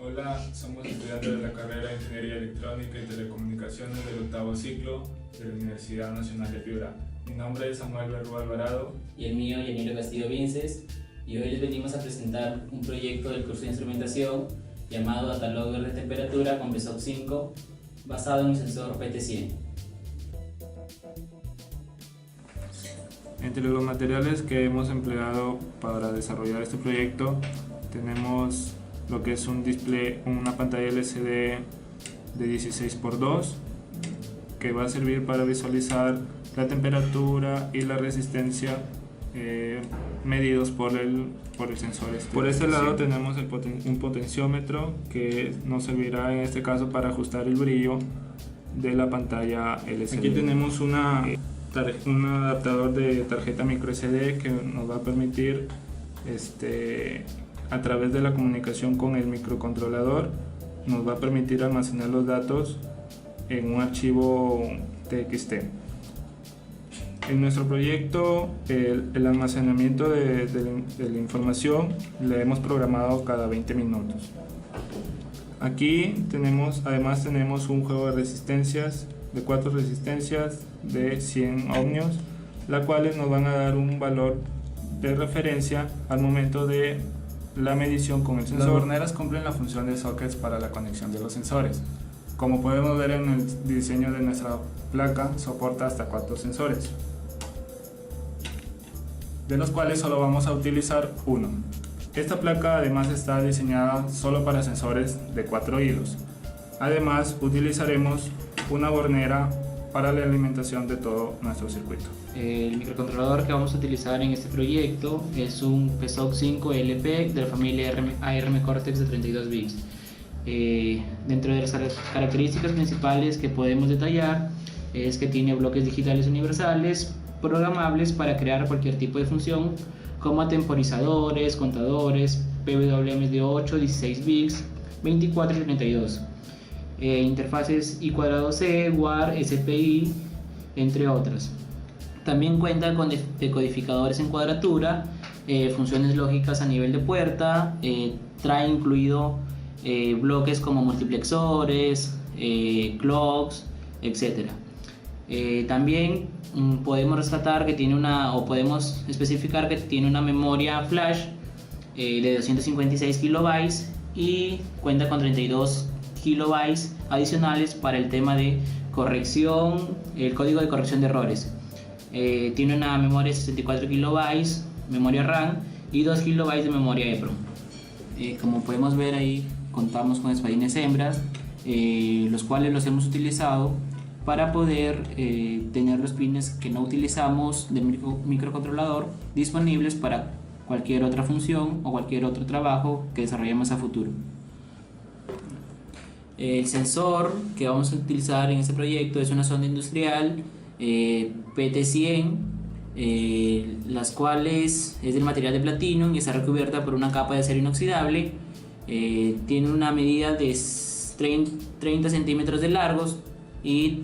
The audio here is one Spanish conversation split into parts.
Hola, somos estudiantes de la carrera de Ingeniería Electrónica y Telecomunicaciones del octavo ciclo de la Universidad Nacional de Piura. Mi nombre es Samuel Berrú Alvarado. Y el mío, Yaniro Castillo Vinces, y hoy les venimos a presentar un proyecto del curso de instrumentación llamado Data Logger de temperatura con PSOC 5 basado en un sensor PT100. Entre los materiales que hemos empleado para desarrollar este proyecto tenemos lo que es un display, una pantalla LCD de 16x2 que va a servir para visualizar la temperatura y la resistencia medidos por el sensor. Por este lado tenemos un potenciómetro que nos servirá en este caso para ajustar el brillo de la pantalla LCD. Aquí tenemos un adaptador de tarjeta micro SD que nos va a permitir a través de la comunicación con el microcontrolador nos va a permitir almacenar los datos en un archivo TXT. En nuestro proyecto el almacenamiento de la información le hemos programado cada 20 minutos. Aquí además tenemos un juego de resistencias, de 4 resistencias de 100 ohmios, las cuales nos van a dar un valor de referencia al momento de la medición con el sensor. Las borneras cumplen la función de sockets para la conexión de los sensores. Como podemos ver en el diseño de nuestra placa, soporta hasta 4 sensores, de los cuales solo vamos a utilizar uno. Esta placa además está diseñada solo para sensores de 4 hilos. Además utilizaremos una bornera para la alimentación de todo nuestro circuito. El microcontrolador que vamos a utilizar en este proyecto es un PSOC 5 LP de la familia ARM Cortex de 32 bits. Dentro de las características principales que podemos detallar es que tiene bloques digitales universales programables para crear cualquier tipo de función, como temporizadores, contadores, PWM de 8, 16 bits, 24 y 32. Interfaces I²C, WAR, SPI, entre otras. También cuenta con decodificadores en cuadratura, funciones lógicas a nivel de puerta, trae incluido bloques como multiplexores, clocks, etc. También podemos rescatar que tiene podemos especificar que tiene una memoria flash de 256 kilobytes y cuenta con 32 kilobytes adicionales para el tema de corrección, el código de corrección de errores. Tiene una memoria de 64 kilobytes, memoria RAM y 2 kilobytes de memoria EEPROM. Como podemos ver ahí, contamos con espadines hembras, los cuales los hemos utilizado para poder tener los pines que no utilizamos del microcontrolador disponibles para cualquier otra función o cualquier otro trabajo que desarrollemos a futuro. El sensor que vamos a utilizar en este proyecto es una sonda industrial PT100, las cuales es del material de platino y está recubierta por una capa de acero inoxidable. Tiene una medida de 30 centímetros de largos y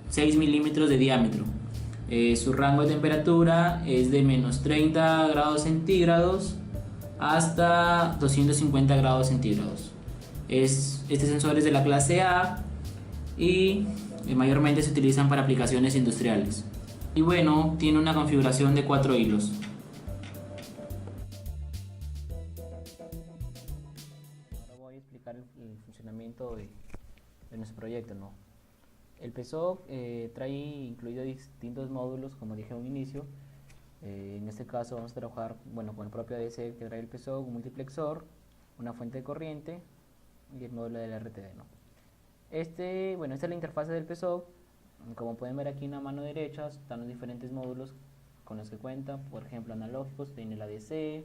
6 milímetros de diámetro. Su rango de temperatura es de menos 30 grados centígrados hasta 250 grados centígrados. Este sensor es de la clase A y mayormente se utilizan para aplicaciones industriales. Y bueno, tiene una configuración de 4 hilos. Ahora voy a explicar el funcionamiento de nuestro proyecto, ¿no? El PSOC trae incluido distintos módulos, como dije a un inicio. En este caso vamos a trabajar con el propio ADC que trae el PSOC, un multiplexor, una fuente de corriente y el módulo del RTD, ¿no? Esta es la interfaz del PSOC. Como pueden ver aquí en la mano derecha están los diferentes módulos con los que cuenta. Por ejemplo, analógicos, tiene el ADC,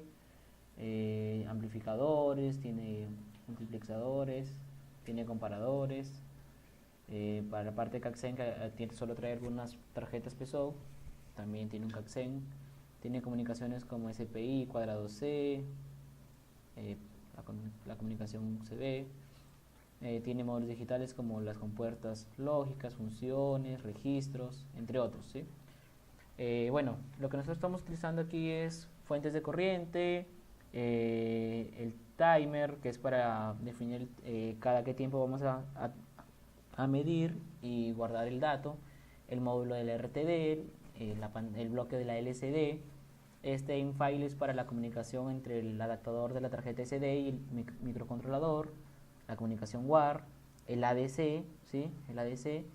amplificadores, tiene multiplexadores, tiene comparadores. Para la parte de CACSEN, que solo trae algunas tarjetas PSOC, también tiene un CACSEN. Tiene comunicaciones como SPI, ²C, la comunicación USB. Tiene módulos digitales como las compuertas lógicas, funciones, registros, entre otros, ¿sí? Lo que nosotros estamos utilizando aquí es fuentes de corriente, el timer, que es para definir cada qué tiempo vamos a medir y guardar el dato, el módulo del RTD, el bloque de la LCD, este infile es para la comunicación entre el adaptador de la tarjeta SD y el microcontrolador, la comunicación WAR, el ADC, ¿sí? El ADC,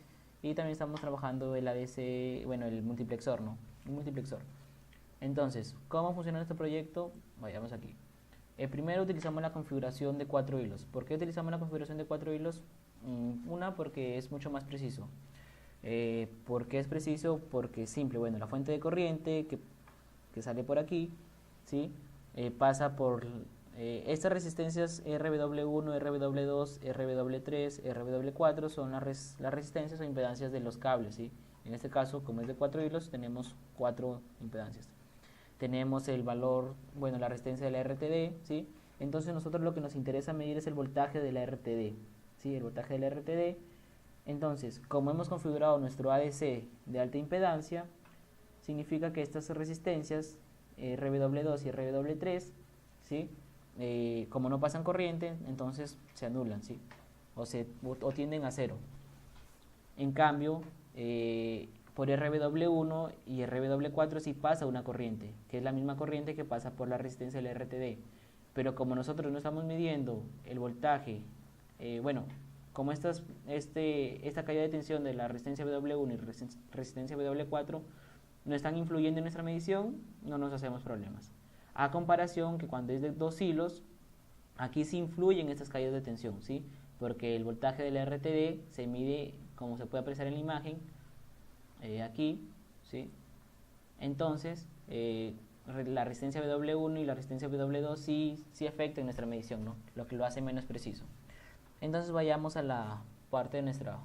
y también estamos trabajando el ADC, bueno, el multiplexor, ¿no? El multiplexor. Entonces, ¿cómo funciona este proyecto? Vayamos aquí. Primero utilizamos la configuración de 4 hilos. ¿Por qué utilizamos la configuración de 4 hilos? Una, porque es mucho más preciso. ¿Por qué es preciso? Porque es simple. Bueno, la fuente de corriente que sale por aquí, ¿sí? Pasa por estas resistencias RBW1, RBW2, RBW3, RBW4 son las resistencias o impedancias de los cables, ¿sí? En este caso, como es de 4 hilos, tenemos 4 impedancias. Tenemos el valor, bueno, la resistencia de la RTD, ¿sí? Entonces nosotros lo que nos interesa medir es el voltaje de la RTD, ¿sí? El voltaje de la RTD. Entonces, como hemos configurado nuestro ADC de alta impedancia, significa que estas resistencias RBW2 y RBW3, ¿sí? Como no pasan corriente, entonces se anulan, ¿sí? o tienden a cero. En cambio, por RBW1 y RBW4 sí pasa una corriente, que es la misma corriente que pasa por la resistencia del RTD. Pero como nosotros no estamos midiendo el voltaje, bueno, como esta caída de tensión de la resistencia W1 y resistencia W4 no están influyendo en nuestra medición, no nos hacemos problemas. A comparación que cuando es de 2 hilos, aquí sí influyen estas caídas de tensión, ¿sí? Porque el voltaje del RTD se mide, como se puede apreciar en la imagen, aquí, ¿sí? Entonces, la resistencia W1 y la resistencia W2 sí afectan nuestra medición, ¿no? Lo que lo hace menos preciso. Entonces vayamos a la parte de nuestro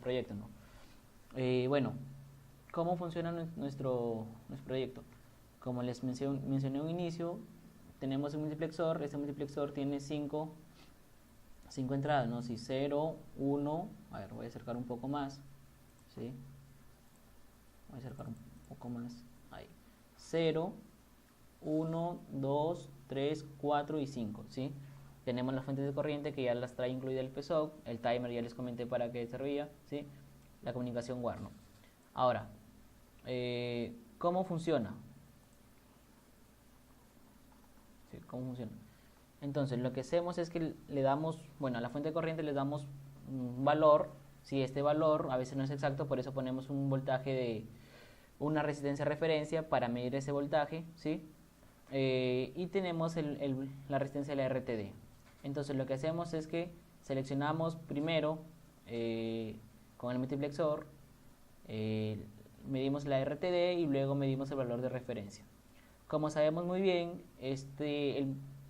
proyecto, ¿no? Bueno, ¿cómo funciona nuestro proyecto? Como les mencioné un inicio, tenemos un multiplexor. Este multiplexor tiene 5 entradas, ¿no? Si 0, 1, a ver, voy a acercar un poco más, ¿sí? Voy a acercar un poco más, ahí. 0, 1, 2, 3, 4 y 5, ¿sí? Tenemos las fuentes de corriente que ya las trae incluida el PSOC, el timer ya les comenté para qué servía, ¿sí? La comunicación WAR, ¿no? Ahora, ¿cómo funciona? ¿Sí? ¿Cómo funciona? Entonces, lo que hacemos es que le damos, bueno, a la fuente de corriente le damos un valor. Si este valor a veces no es exacto, por eso ponemos un voltaje de una resistencia de referencia para medir ese voltaje, ¿sí? Y tenemos la resistencia de la RTD. Entonces, lo que hacemos es que seleccionamos primero con el multiplexor, medimos la RTD y luego medimos el valor de referencia. Como sabemos muy bien,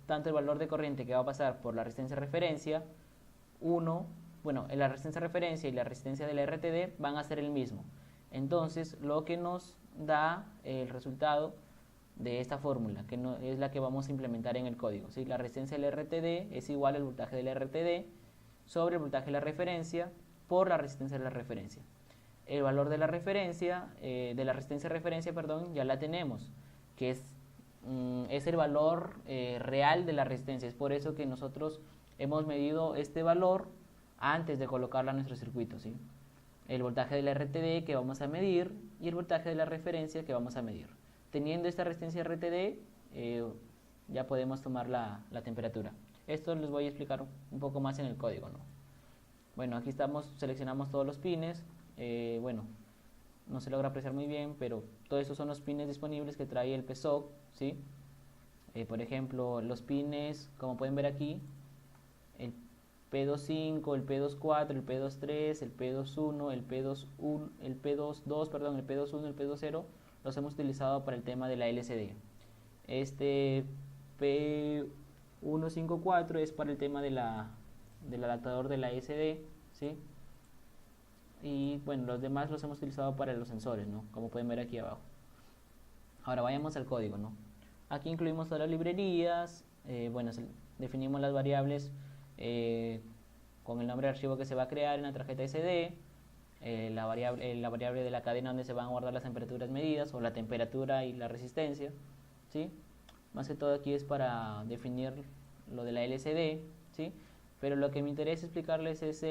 tanto el valor de corriente que va a pasar por la resistencia de referencia, la resistencia de referencia y la resistencia de la RTD van a ser el mismo. Entonces, lo que nos da el resultado de esta fórmula, que es la que vamos a implementar en el código, ¿sí? La resistencia del RTD es igual al voltaje del RTD sobre el voltaje de la referencia por la resistencia de la referencia. El valor de la resistencia de referencia, ya la tenemos, que es el valor real de la resistencia. Es por eso que nosotros hemos medido este valor antes de colocarla en nuestro circuito, ¿sí? El voltaje de la RTD que vamos a medir y el voltaje de la referencia que vamos a medir. Teniendo esta resistencia RTD, ya podemos tomar la temperatura. Esto les voy a explicar un poco más en el código, ¿no? Bueno, aquí seleccionamos todos los pines. Bueno, no se logra apreciar muy bien, pero todos estos son los pines disponibles que trae el PSOC, ¿sí? Por ejemplo, los pines, como pueden ver aquí, el P25, el P24, el P23, el P21, el P22, el P21, el P20, los hemos utilizado para el tema de la LCD. Este P154 es para el tema del adaptador de la SD, ¿sí? Y bueno, los demás los hemos utilizado para los sensores, ¿no? Como pueden ver aquí abajo. Ahora vayamos al código, ¿no? Aquí incluimos todas las librerías, bueno, definimos las variables con el nombre de archivo que se va a crear en la tarjeta SD, la variable de la cadena donde se van a guardar las temperaturas medidas, o la temperatura y la resistencia, ¿sí? más que todo aquí es para definir lo de la LCD, ¿sí? Pero lo que me interesa explicarles es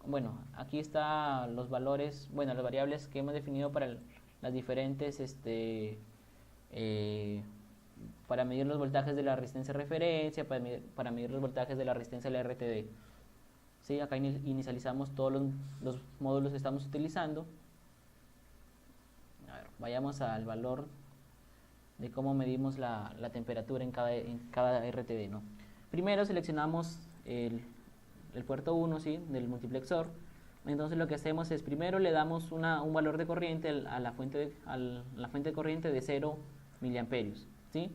bueno, aquí está los valores, bueno, las variables que hemos definido para las diferentes, para medir los voltajes de la resistencia de referencia, para medir los voltajes de la resistencia de la RTD. ¿Sí? Acá inicializamos todos los módulos que estamos utilizando. A ver, vayamos al valor de cómo medimos la temperatura en cada RTD, ¿no? Primero seleccionamos el puerto 1, ¿sí?, del multiplexor. Entonces lo que hacemos es, primero le damos un valor de corriente a la fuente de corriente de 0 miliamperios, ¿sí?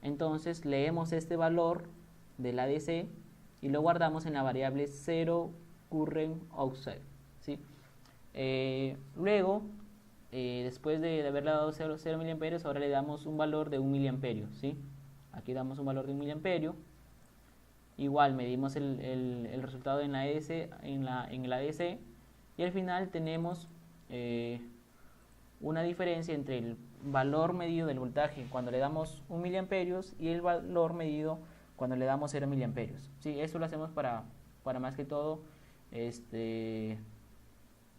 Entonces leemos este valor de la DC y lo guardamos en la variable 0 current offset, ¿sí? Luego, después de haberle dado 0 miliamperios, ahora le damos un valor de 1 miliamperio, ¿sí? Aquí damos un valor de 1 miliamperio. Igual medimos el resultado en la EDC, en el ADC, y al final tenemos una diferencia entre el valor medido del voltaje cuando le damos 1 miliamperios y el valor medido cuando le damos 0 miliamperios. ¿Sí? Eso lo hacemos para más que todo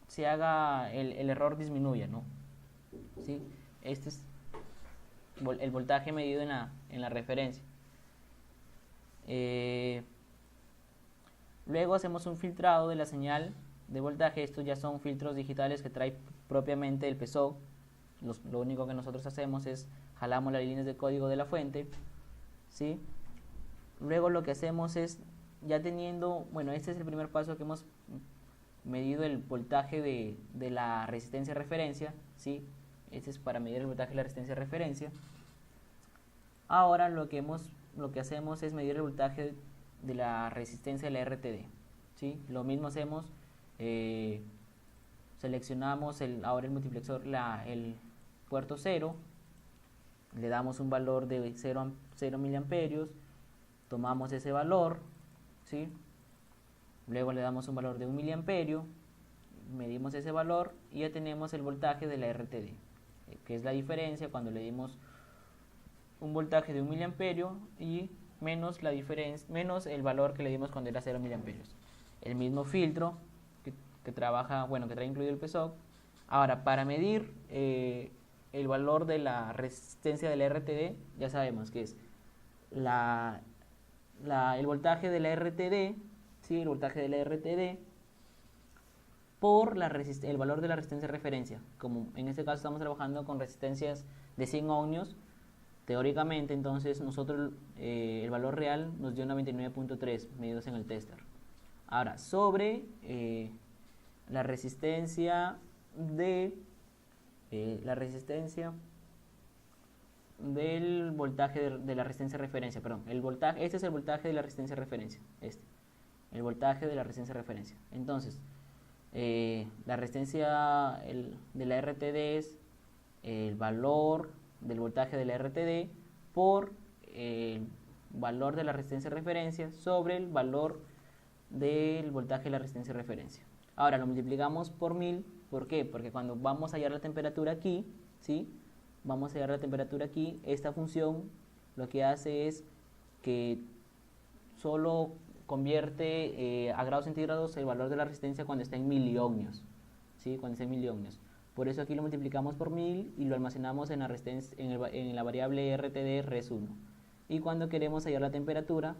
se haga el error disminuya, ¿no? ¿Sí? Este es el voltaje medido en la referencia. Luego hacemos un filtrado de la señal de voltaje. Estos ya son filtros digitales que trae propiamente el PSOC. Lo único que nosotros hacemos es jalamos las líneas de código de la fuente, ¿sí? Luego lo que hacemos es, ya teniendo, bueno, este es el primer paso que hemos medido el voltaje de la resistencia de referencia, ¿sí? Este es para medir el voltaje de la resistencia de referencia. Ahora lo que hacemos es medir el voltaje de la resistencia de la RTD, ¿sí? Lo mismo hacemos, seleccionamos ahora el multiplexor, el puerto 0, le damos un valor de 0 miliamperios, tomamos ese valor, ¿sí? Luego le damos un valor de 1 miliamperio, medimos ese valor y ya tenemos el voltaje de la RTD, que es la diferencia cuando le dimos un voltaje de 1 miliamperio y menos el valor que le dimos cuando era 0 miliamperios. El mismo filtro que trabaja, bueno, que trae incluido el PSOC. Ahora, para medir el valor de la resistencia de la RTD, ya sabemos que es el voltaje de la RTD, ¿sí? El voltaje de la RTD por el valor de la resistencia de referencia. Como en este caso estamos trabajando con resistencias de 100 ohmios, teóricamente, entonces nosotros el valor real nos dio 99.3 medidos en el tester. Ahora, sobre la resistencia del voltaje de la resistencia de referencia, perdón, este es el voltaje de la resistencia de referencia, el voltaje de la resistencia de referencia. Entonces, la resistencia de la RTD es el valor del voltaje de la RTD por el valor de la resistencia de referencia sobre el valor del voltaje de la resistencia de referencia. Ahora lo multiplicamos por 1000, ¿por qué? Porque cuando vamos a hallar la temperatura aquí, ¿sí? Vamos a hallar la temperatura aquí, esta función lo que hace es que solo convierte a grados centígrados el valor de la resistencia cuando está en miliohmios, ¿sí? Cuando está en miliohmios. Por eso aquí lo multiplicamos por 1000 y lo almacenamos en la variable RTD res1. Y cuando queremos hallar la temperatura,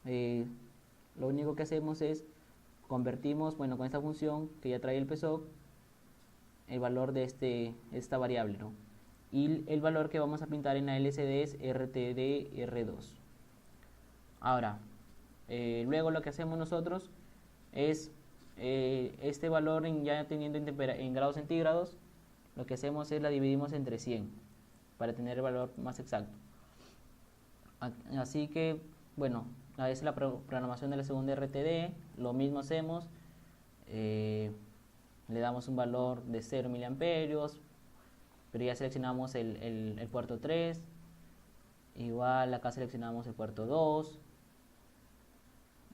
lo único que hacemos es convertimos, bueno, con esta función que ya trae el PSOC, el valor de esta variable, ¿no? Y el valor que vamos a pintar en la LCD es RTD R2. Ahora, luego lo que hacemos nosotros es este valor ya teniendo en grados centígrados, lo que hacemos es la dividimos entre 100 para tener el valor más exacto. Así que, bueno, esa es la programación de la segunda RTD. Lo mismo hacemos, le damos un valor de 0 miliamperios, pero ya seleccionamos el puerto 3. Igual acá seleccionamos el puerto 2.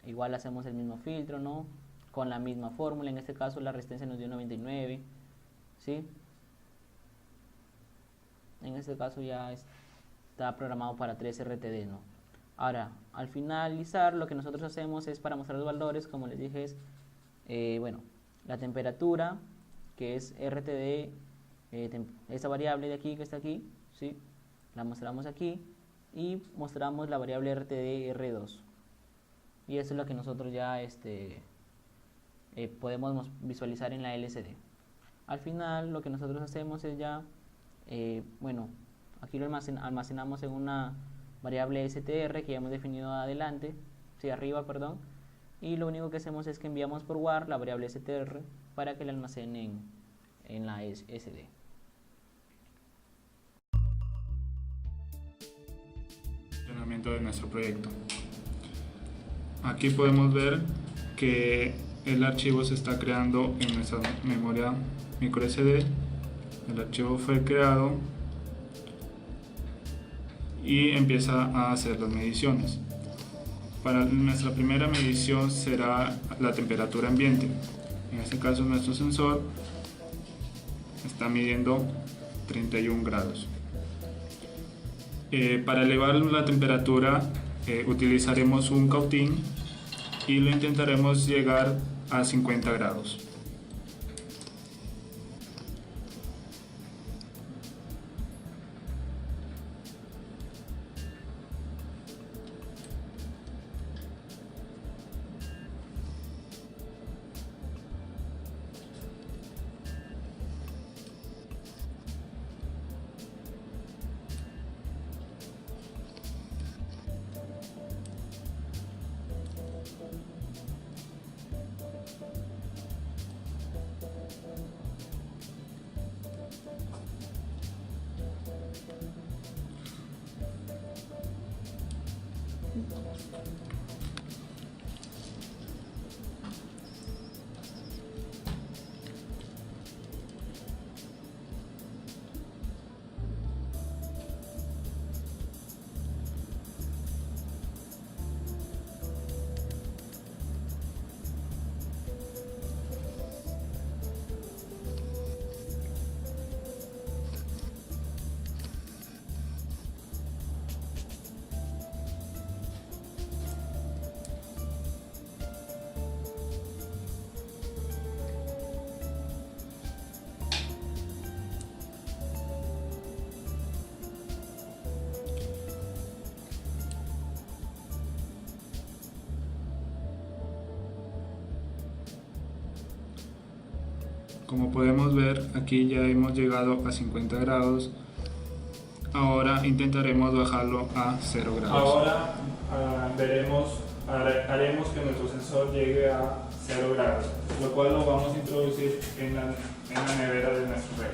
Igual hacemos el mismo filtro, ¿no? Con la misma fórmula. En este caso la resistencia nos dio 99, ¿sí? En este caso ya está programado para 3 RTD, ¿no? Ahora, al finalizar, lo que nosotros hacemos es, para mostrar los valores, como les dije, es, bueno, la temperatura, que es RTD, esta variable de aquí que está aquí, ¿sí? La mostramos aquí y mostramos la variable RTD R2. Y eso es lo que nosotros ya podemos visualizar en la LCD. Al final, lo que nosotros hacemos es ya, bueno, aquí lo almacenamos en una variable str que ya hemos definido adelante, sí, arriba, perdón, y lo único que hacemos es que enviamos por war la variable str para que la almacenen en la SD. Funcionamiento de nuestro proyecto. Aquí podemos ver que el archivo se está creando en nuestra memoria micro SD. El archivo fue creado y empieza a hacer las mediciones. Para nuestra primera medición será la temperatura ambiente. En este caso nuestro sensor está midiendo 31 grados. Para elevar la temperatura utilizaremos un cautín y lo intentaremos llegar a 50 grados. Como podemos ver, aquí ya hemos llegado a 50 grados. Ahora intentaremos bajarlo a 0 grados. Ahora haremos que nuestro sensor llegue a 0 grados, lo cual lo vamos a introducir en la nevera de nuestro red.